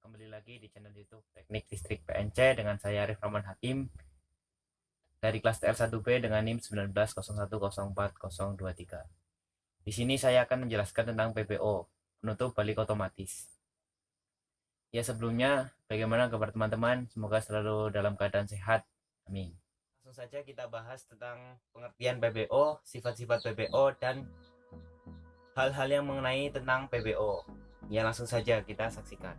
Kembali lagi di channel YouTube Teknik Listrik PNC dengan saya Arif Rahman Hakim dari kelas TL1B dengan NIM 1901040023. Di sini saya akan menjelaskan tentang PBO, penutup balik otomatis. Ya, sebelumnya bagaimana kabar teman-teman? Semoga selalu dalam keadaan sehat. Amin. Langsung saja kita bahas tentang pengertian PBO, sifat-sifat PBO, dan hal-hal yang mengenai tentang PBO. Ya, langsung saja kita saksikan.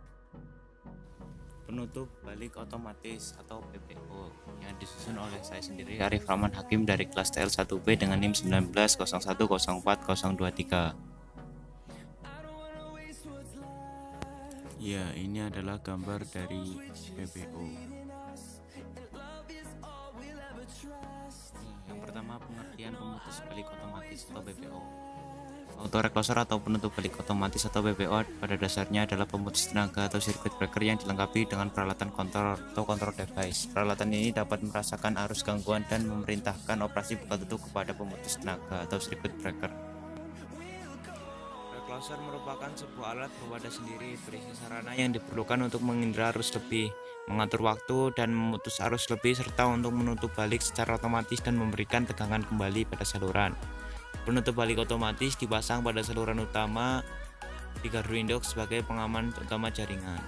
Penutup balik otomatis atau PBO yang disusun oleh saya sendiri Arif Rahman Hakim dari kelas TL1B dengan NIM 1901040023. Ya, ini adalah gambar dari PBO. Yang pertama, pengertian pemutus balik otomatis atau PBO. Autorecloser atau penutup balik otomatis atau PBO pada dasarnya adalah pemutus tenaga atau circuit breaker yang dilengkapi dengan peralatan kontrol atau control device. Peralatan ini dapat merasakan arus gangguan dan memerintahkan operasi buka tutup kepada pemutus tenaga atau circuit breaker. Recloser merupakan sebuah alat berwadah sendiri berisi sarana yang diperlukan untuk menghindar arus lebih, mengatur waktu dan memutus arus lebih, serta untuk menutup balik secara otomatis dan memberikan tegangan kembali pada saluran. Penutup balik otomatis dipasang pada saluran utama di gardu induk sebagai pengaman utama jaringan.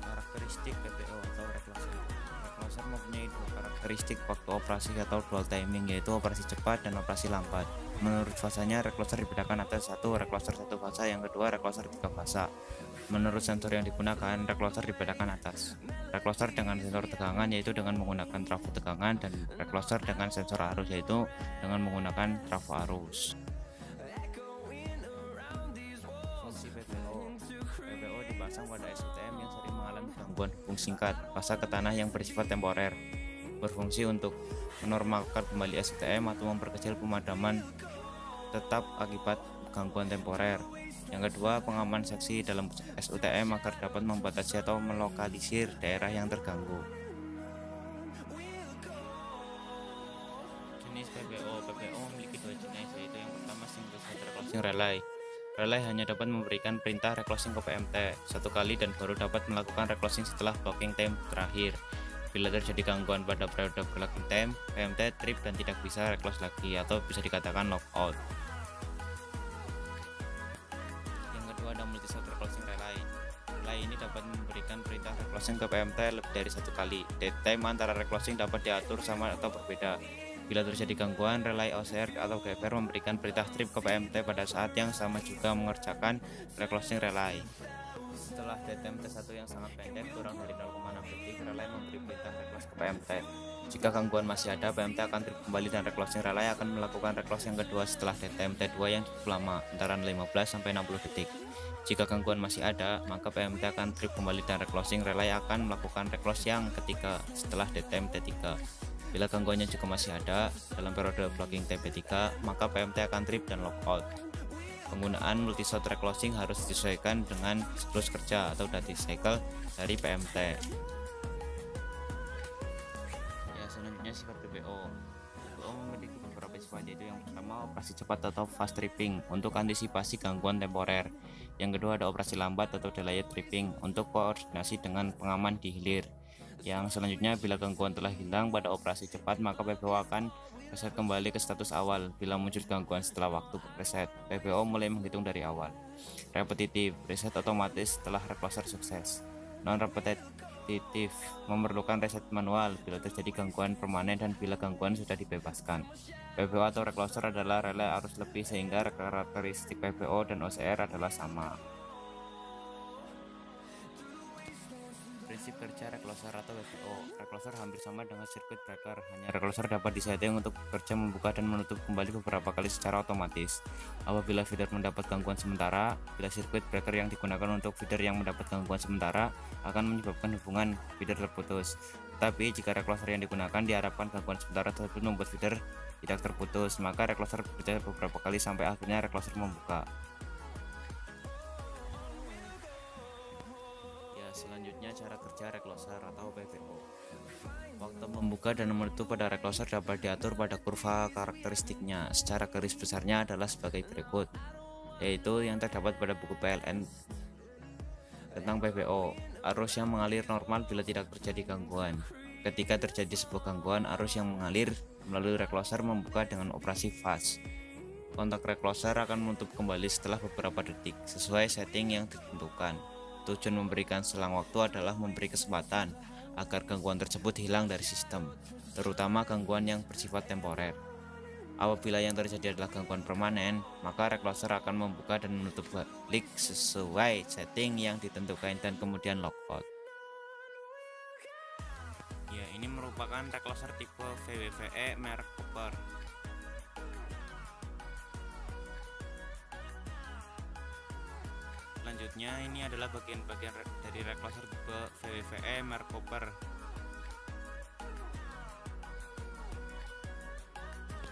Karakteristik PBO atau recloser. Recloser mempunyai dua karakteristik waktu operasi atau dual timing, yaitu operasi cepat dan operasi lambat. Menurut fasanya, recloser dibedakan atas satu recloser satu fasa, yang kedua recloser tiga fasa. Menurut sensor yang digunakan, recloser dibedakan atas recloser dengan sensor tegangan, yaitu dengan menggunakan trafo tegangan, dan recloser dengan sensor arus, yaitu dengan menggunakan trafo arus. Fungsi PBO. PBO dipasang pada SUTM yang sering mengalami gangguan hubung singkat, fasa ke tanah yang bersifat temporer. Berfungsi untuk menormalkan kembali SUTM atau memperkecil pemadaman tetap akibat gangguan temporer. Yang kedua, pengaman seksi dalam SUTM agar dapat membatasi atau melokalisir daerah yang terganggu. Jenis PBO. PBO memiliki dua jenis, yaitu yang pertama single side reclosing relay. Relay hanya dapat memberikan perintah reclosing ke PMT satu kali dan baru dapat melakukan reclosing setelah blocking time terakhir. Bila terjadi gangguan pada periode blocking time, PMT trip dan tidak bisa reclose lagi atau bisa dikatakan lockout. Yang kedua, ada multi-site reclosing relay. Relay ini dapat memberikan perintah reclosing ke PMT lebih dari satu kali. Dead time antara reclosing dapat diatur sama atau berbeda. Bila terjadi gangguan, relay OCR atau GFR memberikan perintah trip ke PMT pada saat yang sama juga mengerjakan reclosing relay. Setelah dead time T1 yang sangat pendek, kurang dari 0,6 detik, relay memberi perintah reclose ke PMT. Jika gangguan masih ada, PMT akan trip kembali dan reclosing relay akan melakukan reclose yang kedua setelah dead time T2 yang cukup lama, antara 15-60 detik. Jika gangguan masih ada, maka PMT akan trip kembali dan reclosing relay akan melakukan reclose yang ketiga setelah dead time T3. Bila gangguannya juga masih ada dalam periode blocking TP3, maka PMT akan trip dan lockout. Penggunaan multi-shot reclosing harus disesuaikan dengan siklus kerja atau duty cycle dari PMT. Ya, selanjutnya sifat PBO. PBO memiliki beberapa sifat, yaitu yang pertama operasi cepat atau fast tripping untuk antisipasi gangguan temporer. Yang kedua ada operasi lambat atau delayed tripping untuk koordinasi dengan pengaman di hilir. Yang selanjutnya, bila gangguan telah hilang pada operasi cepat, maka PBO akan reset kembali ke status awal. Bila muncul gangguan setelah waktu reset, PBO mulai menghitung dari awal. Repetitif, reset otomatis setelah recloser sukses. Non-repetitif, memerlukan reset manual bila terjadi gangguan permanen dan bila gangguan sudah dibebaskan. PBO atau recloser adalah relay arus lebih, sehingga karakteristik PBO dan OCR adalah sama. Prinsip kerja recloser atau PBO. Recloser hampir sama dengan circuit breaker, hanya recloser dapat disetting untuk bekerja membuka dan menutup kembali beberapa kali secara otomatis. Apabila feeder mendapat gangguan sementara, bila circuit breaker yang digunakan untuk feeder yang mendapat gangguan sementara akan menyebabkan hubungan feeder terputus. Tetapi jika recloser yang digunakan diharapkan gangguan sementara tersebut membuat feeder tidak terputus, maka recloser bekerja beberapa kali sampai akhirnya recloser membuka. Selanjutnya, cara kerja recloser atau PBO. Waktu membuka dan menutup pada recloser dapat diatur pada kurva karakteristiknya. Secara garis besarnya adalah sebagai berikut. yaitu yang terdapat pada buku PLN tentang PPO. Arus yang mengalir normal bila tidak terjadi gangguan. Ketika terjadi sebuah gangguan, arus yang mengalir melalui recloser membuka dengan operasi fast. Kontak recloser akan menutup kembali setelah beberapa detik sesuai setting yang ditentukan. Tujuan memberikan selang waktu adalah memberi kesempatan agar gangguan tersebut hilang dari sistem, terutama gangguan yang bersifat temporer. Apabila yang terjadi adalah gangguan permanen, maka recloser akan membuka dan menutup balik sesuai setting yang ditentukan dan kemudian lockout. Ya, ini merupakan recloser tipe VWVE merek Cooper. Selanjutnya ini adalah bagian-bagian dari recloser tipe VWVE merek Cooper.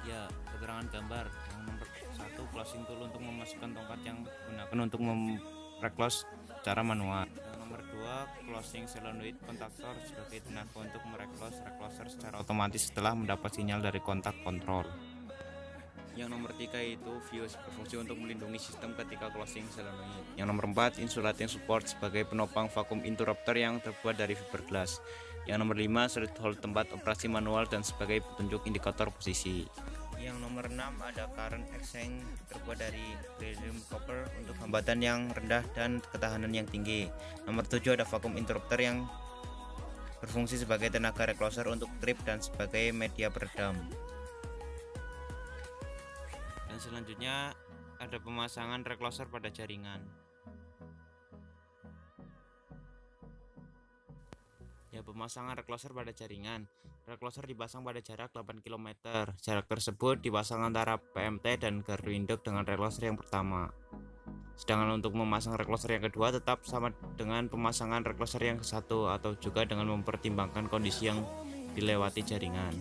Ya, keterangan gambar. Yang nomor 1, closing tool untuk memasukkan tongkat yang digunakan untuk mereclose secara manual. Yang nomor 2, closing solenoid kontaktor sebagai tenaga untuk mereclose recloser secara otomatis setelah mendapat sinyal dari kontak kontrol. Yang nomor 3 itu fuse berfungsi untuk melindungi sistem ketika closing solenoid. Yang nomor 4, insulating support sebagai penopang vacuum interrupter yang terbuat dari fiberglass. Yang nomor 5, solid hold tempat operasi manual dan sebagai petunjuk indikator posisi. Yang nomor 6 ada current exchange terbuat dari beryllium copper untuk hambatan yang rendah dan ketahanan yang tinggi. Nomor 7 ada vacuum interrupter yang berfungsi sebagai tenaga recloser untuk trip dan sebagai media peredam. Dan selanjutnya ada pemasangan recloser pada jaringan. Ya, pemasangan recloser pada jaringan. Recloser dipasang pada jarak 8 km. Jarak tersebut dipasang antara PMT dan gardu induk dengan recloser yang pertama. Sedangkan untuk memasang recloser yang kedua tetap sama dengan pemasangan recloser yang ke-1 atau juga dengan mempertimbangkan kondisi yang dilewati jaringan.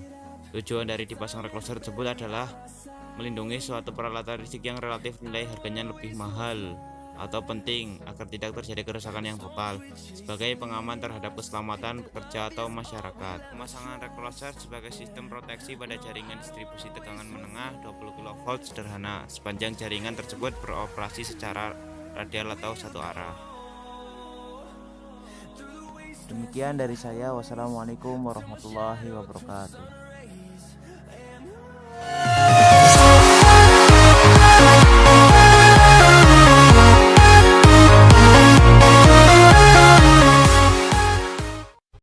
Tujuan dari dipasang recloser tersebut adalah melindungi suatu peralatan listrik yang relatif nilai harganya lebih mahal atau penting agar tidak terjadi kerusakan yang total sebagai pengaman terhadap keselamatan pekerja atau masyarakat. Pemasangan recloser sebagai sistem proteksi pada jaringan distribusi tegangan menengah 20 kV sederhana sepanjang jaringan tersebut beroperasi secara radial atau satu arah. Demikian dari saya. Wassalamualaikum warahmatullahi wabarakatuh.